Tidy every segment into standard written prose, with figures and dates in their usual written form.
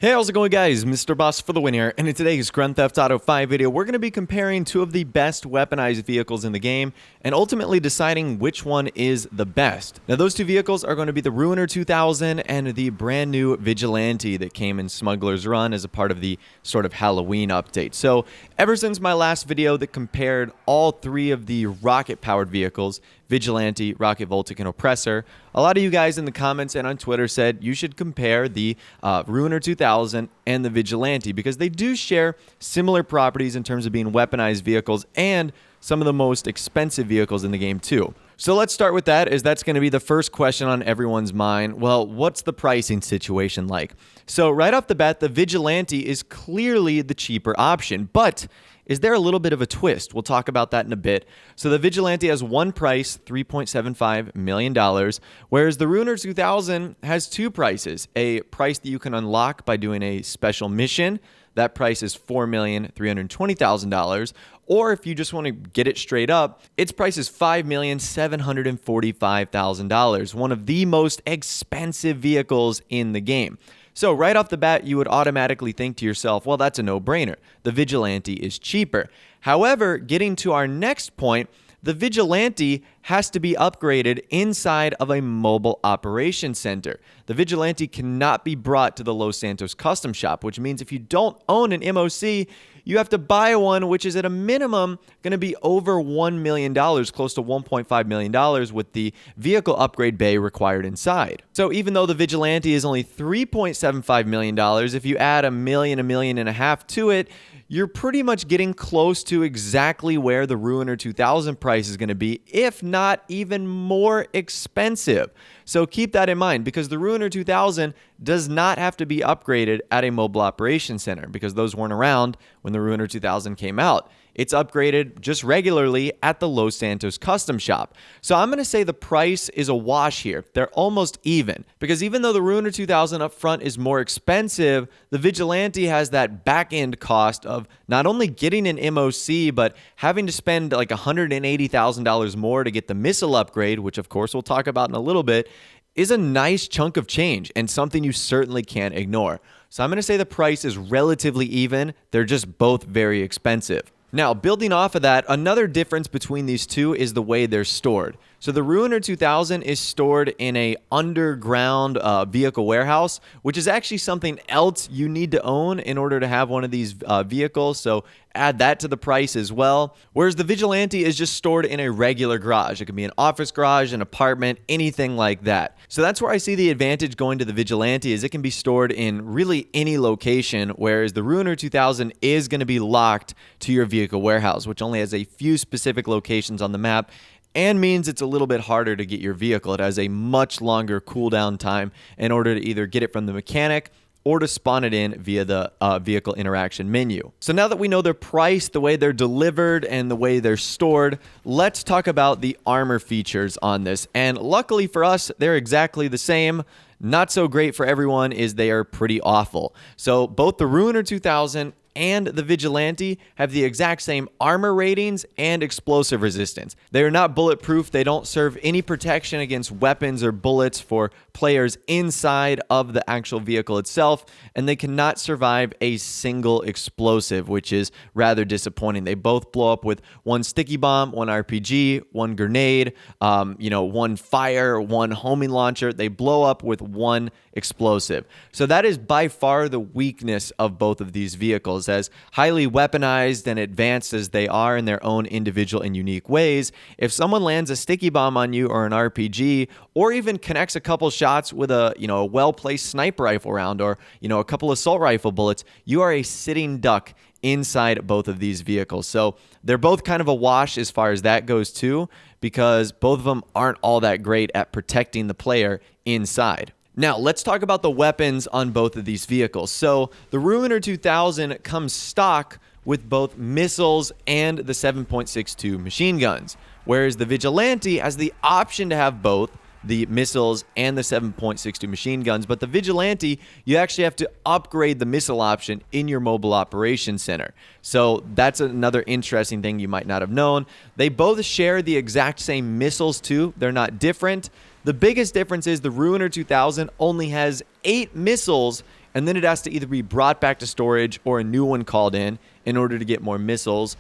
Hey, how's it going, guys? Mr. Boss for the win here, and in today's Grand Theft Auto 5 video, we're going to be comparing two of the best weaponized vehicles in the game, and ultimately deciding which one is the best. Now, those two vehicles are going to be the Ruiner 2000 and the brand new Vigilante that came in Smuggler's Run as a part of the sort of Halloween update. So, ever since my last video that compared all three of the rocket-powered vehicles, Vigilante, Rocket Voltic, and Oppressor, a lot of you guys in the comments and on Twitter said you should compare the Ruiner 2000 and the Vigilante because they do share similar properties in terms of being weaponized vehicles and some of the most expensive vehicles in the game too. So let's start with that, as that's going to be the first question on everyone's mind. Well, what's the pricing situation like? So right off the bat, the Vigilante is clearly the cheaper option, but is there a little bit of a twist? We'll talk about that in a bit. So the Vigilante has one price, $3.75 million, whereas the Ruiner 2000 has two prices. A price that you can unlock by doing a special mission. That price is $4,320,000. Or if you just want to get it straight up, its price is $5,745,000, one of the most expensive vehicles in the game. So right off the bat, you would automatically think to yourself, well, that's a no-brainer. The Vigilante is cheaper. However, getting to our next point, the Vigilante has to be upgraded inside of a mobile operations center. The Vigilante cannot be brought to the Los Santos custom shop, which means if you don't own an MOC, you have to buy one, which is at a minimum going to be over $1 million, close to $1.5 million with the vehicle upgrade bay required inside. So even though the Vigilante is only $3.75 million, if you add $1 million and a half to it, you're pretty much getting close to exactly where the Ruiner 2000 price is going to be, if not even more expensive. So keep that in mind, because the Ruiner 2000 does not have to be upgraded at a mobile operations center, because those weren't around when the Ruiner 2000 came out. It's upgraded just regularly at the Los Santos custom shop. So I'm going to say the price is a wash here. They're almost even, because even though the Ruiner 2000 up front is more expensive, the Vigilante has that back end cost of not only getting an MOC, but having to spend like $180,000 more to get the missile upgrade, which of course we'll talk about in a little bit, is a nice chunk of change and something you certainly can't ignore. So I'm going to say the price is relatively even. They're just both very expensive. Now, building off of that, another difference between these two is the way they're stored. So the Ruiner 2000 is stored in a underground vehicle warehouse, which is actually something else you need to own in order to have one of these vehicles. So add that to the price as well. Whereas the Vigilante is just stored in a regular garage. It could be an office garage, an apartment, anything like that. So that's where I see the advantage going to the Vigilante, is it can be stored in really any location, whereas the Ruiner 2000 is going to be locked to your vehicle warehouse, which only has a few specific locations on the map, and means it's a little bit harder to get your vehicle. It has a much longer cooldown time in order to either get it from the mechanic or to spawn it in via the vehicle interaction menu. So now that we know their price, the way they're delivered, and the way they're stored, let's talk about the armor features on this. And luckily for us, they're exactly the same. Not so great for everyone is they are pretty awful. So both the Ruiner 2000 and the Vigilante have the exact same armor ratings and explosive resistance. They are not bulletproof. They don't serve any protection against weapons or bullets for players inside of the actual vehicle itself, and they cannot survive a single explosive, which is rather disappointing. They both blow up with one sticky bomb, one RPG, one grenade, one fire, one homing launcher. They blow up with one explosive. So that is by far the weakness of both of these vehicles. As highly weaponized and advanced as they are in their own individual and unique ways, if someone lands a sticky bomb on you or an RPG, or even connects a couple shots with a well-placed sniper rifle round, or a couple assault rifle bullets, you are a sitting duck inside both of these vehicles. So they're both kind of a wash as far as that goes too, because both of them aren't all that great at protecting the player inside. Now, let's talk about the weapons on both of these vehicles. So the Ruiner 2000 comes stock with both missiles and the 7.62 machine guns, whereas the Vigilante has the option to have both the missiles and the 7.62 machine guns. But the Vigilante, you actually have to upgrade the missile option in your mobile operations center. So that's another interesting thing you might not have known. They both share the exact same missiles too. They're not different. The biggest difference is the Ruiner 2000 only has 8 missiles and then it has to either be brought back to storage or a new one called in order to get more missiles.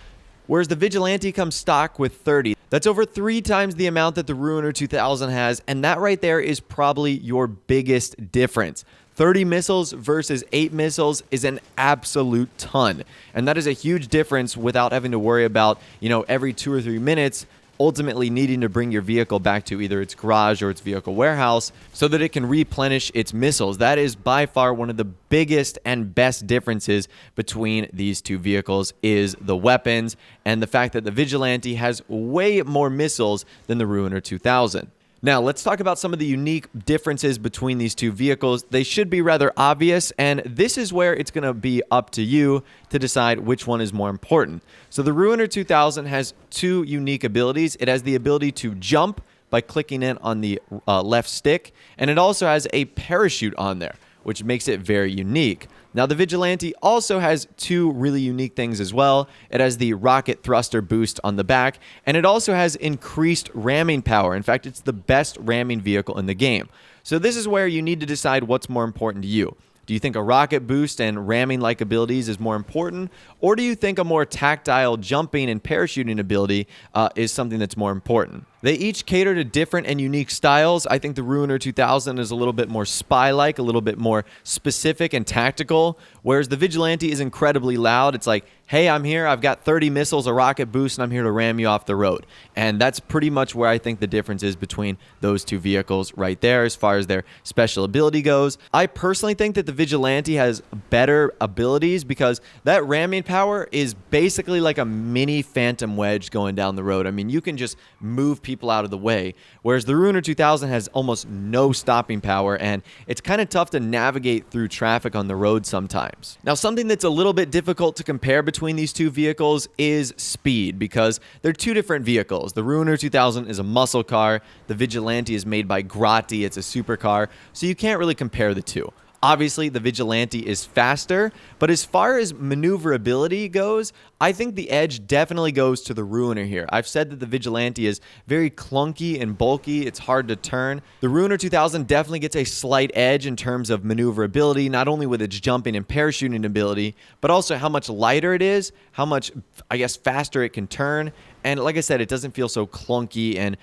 Whereas the Vigilante comes stock with 30. That's over 3 times the amount that the Ruiner 2000 has, and that right there is probably your biggest difference. 30 missiles versus 8 missiles is an absolute ton. And that is a huge difference without having to worry about, every 2 or 3 minutes ultimately needing to bring your vehicle back to either its garage or its vehicle warehouse so that it can replenish its missiles. That is by far one of the biggest and best differences between these two vehicles is the weapons and the fact that the Vigilante has way more missiles than the Ruiner 2000. Now, let's talk about some of the unique differences between these two vehicles. They should be rather obvious, and this is where it's going to be up to you to decide which one is more important. So the Ruiner 2000 has 2 unique abilities. It has the ability to jump by clicking in on the left stick, and it also has a parachute on there, which makes it very unique. Now, the Vigilante also has 2 really unique things as well. It has the rocket thruster boost on the back, and it also has increased ramming power. In fact, it's the best ramming vehicle in the game. So this is where you need to decide what's more important to you. Do you think a rocket boost and ramming-like abilities is more important? Or do you think a more tactile jumping and parachuting ability is something that's more important? They each cater to different and unique styles. I think the Ruiner 2000 is a little bit more spy-like, a little bit more specific and tactical, whereas the Vigilante is incredibly loud. It's like, hey, I'm here, I've got 30 missiles, a rocket boost, and I'm here to ram you off the road. And that's pretty much where I think the difference is between those two vehicles right there as far as their special ability goes. I personally think that the Vigilante has better abilities because that ramming power is basically like a mini Phantom Wedge going down the road. I mean, you can just move people out of the way, whereas the Ruiner 2000 has almost no stopping power, and it's kind of tough to navigate through traffic on the road sometimes. Now, something that's a little bit difficult to compare between these two vehicles is speed, because they're 2 different vehicles. The Ruiner 2000 is a muscle car, the Vigilante is made by Grotti, it's a supercar, so you can't really compare the two. Obviously, the Vigilante is faster, but as far as maneuverability goes, I think the edge definitely goes to the Ruiner here. I've said that the Vigilante is very clunky and bulky. It's hard to turn. The Ruiner 2000 definitely gets a slight edge in terms of maneuverability, not only with its jumping and parachuting ability, but also how much lighter it is, how much, faster it can turn. And like I said, it doesn't feel so clunky and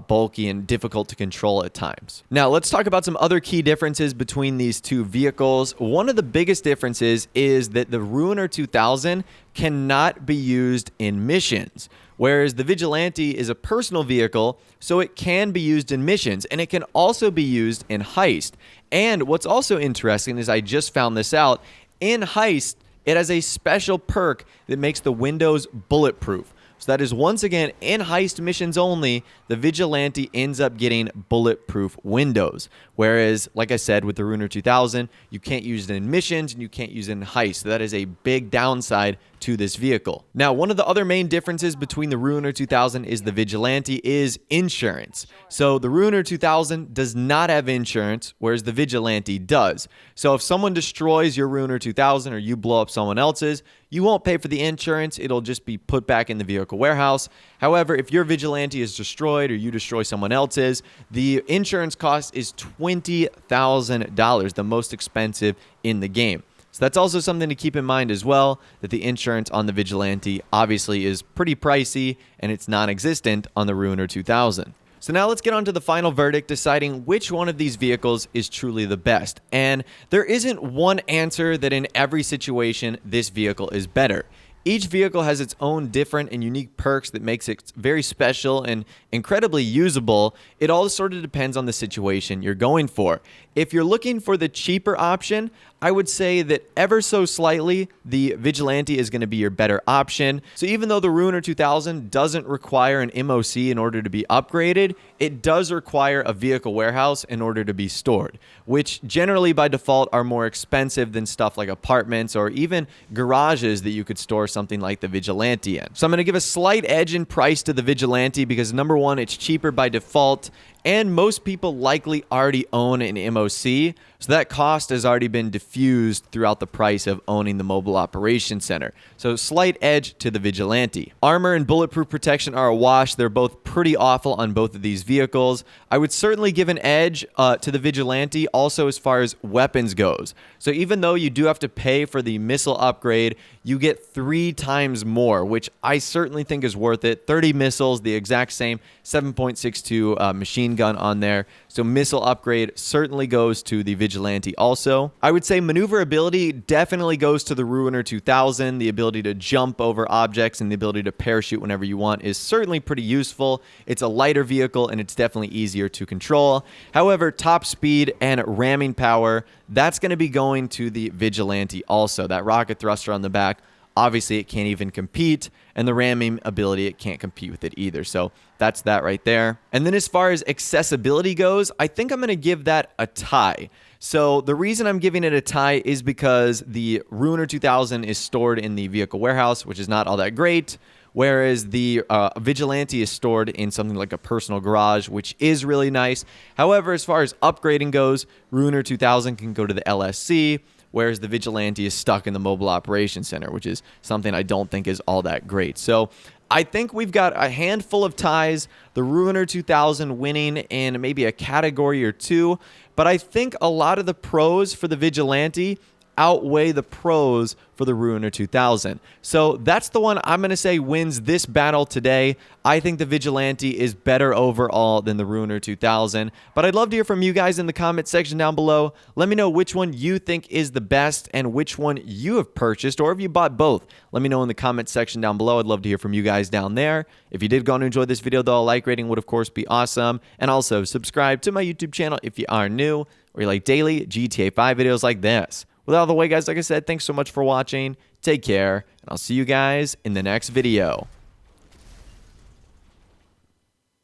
bulky and difficult to control at times. Now, let's talk about some other key differences between these two vehicles. One of the biggest differences is that the Ruiner 2000 cannot be used in missions, whereas the Vigilante is a personal vehicle, so it can be used in missions, and it can also be used in heist. And what's also interesting is I just found this out. In heist, it has a special perk that makes the windows bulletproof. So that is once again in heist missions only, the Vigilante ends up getting bulletproof windows. Whereas, like I said, with the Ruiner 2000, you can't use it in missions and you can't use it in heist. So that is a big downside to this vehicle. Now, one of the other main differences between the Ruiner 2000 is the Vigilante is insurance. So the Ruiner 2000 does not have insurance, whereas the Vigilante does. So if someone destroys your Ruiner 2000 or you blow up someone else's, you won't pay for the insurance. It'll just be put back in the vehicle warehouse. However, if your Vigilante is destroyed or you destroy someone else's, the insurance cost is $20,000, the most expensive in the game. So that's also something to keep in mind as well, that the insurance on the Vigilante obviously is pretty pricey and it's non-existent on the Ruiner 2000. So now let's get on to the final verdict, deciding which one of these vehicles is truly the best. And there isn't one answer that in every situation this vehicle is better. Each vehicle has its own different and unique perks that makes it very special and incredibly usable. It all sort of depends on the situation you're going for. If you're looking for the cheaper option, I would say that ever so slightly, the Vigilante is going to be your better option. So even though the Ruiner 2000 doesn't require an MOC in order to be upgraded, it does require a vehicle warehouse in order to be stored, which generally by default are more expensive than stuff like apartments or even garages that you could store something like the Vigilante in. So I'm going to give a slight edge in price to the Vigilante because number one, it's cheaper by default, and most people likely already own an MOC, so that cost has already been diffused throughout the price of owning the Mobile Operations Center. So slight edge to the Vigilante. Armor and bulletproof protection are a wash. They're both pretty awful on both of these vehicles. I would certainly give an edge to the Vigilante also as far as weapons goes. So even though you do have to pay for the missile upgrade, you get 3 times more, which I certainly think is worth it. 30 missiles, the exact same 7.62 machine gun on there. So missile upgrade certainly goes to the Vigilante also. I would say maneuverability definitely goes to the Ruiner 2000. The ability to jump over objects and the ability to parachute whenever you want is certainly pretty useful. It's a lighter vehicle and it's definitely easier to control. However, top speed and ramming power, that's going to be going to the Vigilante also. That rocket thruster on the back, obviously it can't even compete, and the ramming ability, it can't compete with it either. So that's that right there. And then as far as accessibility goes, I think I'm going to give that a tie. So the reason I'm giving it a tie is because the Ruiner 2000 is stored in the vehicle warehouse, which is not all that great, whereas the Vigilante is stored in something like a personal garage, which is really nice. However, as far as upgrading goes, Ruiner 2000 can go to the LSC, whereas the Vigilante is stuck in the Mobile Operations Center, which is something I don't think is all that great. So I think we've got a handful of ties, the Ruiner 2000 winning in maybe a category or two, but I think a lot of the pros for the Vigilante outweigh the pros for the Ruiner 2000. So that's the one I'm going to say wins this battle today. I think the Vigilante is better overall than the Ruiner 2000, but I'd love to hear from you guys in the comment section down below. Let me know which one you think is the best and which one you have purchased, or if you bought both. Let me know in the comment section down below. I'd love to hear from you guys down there. If you did go and enjoy this video, though, a like rating would of course be awesome, and also subscribe to my YouTube channel if you are new, or you like daily GTA 5 videos like this. With all the way, guys, like I said, thanks so much for watching. Take care, and I'll see you guys in the next video.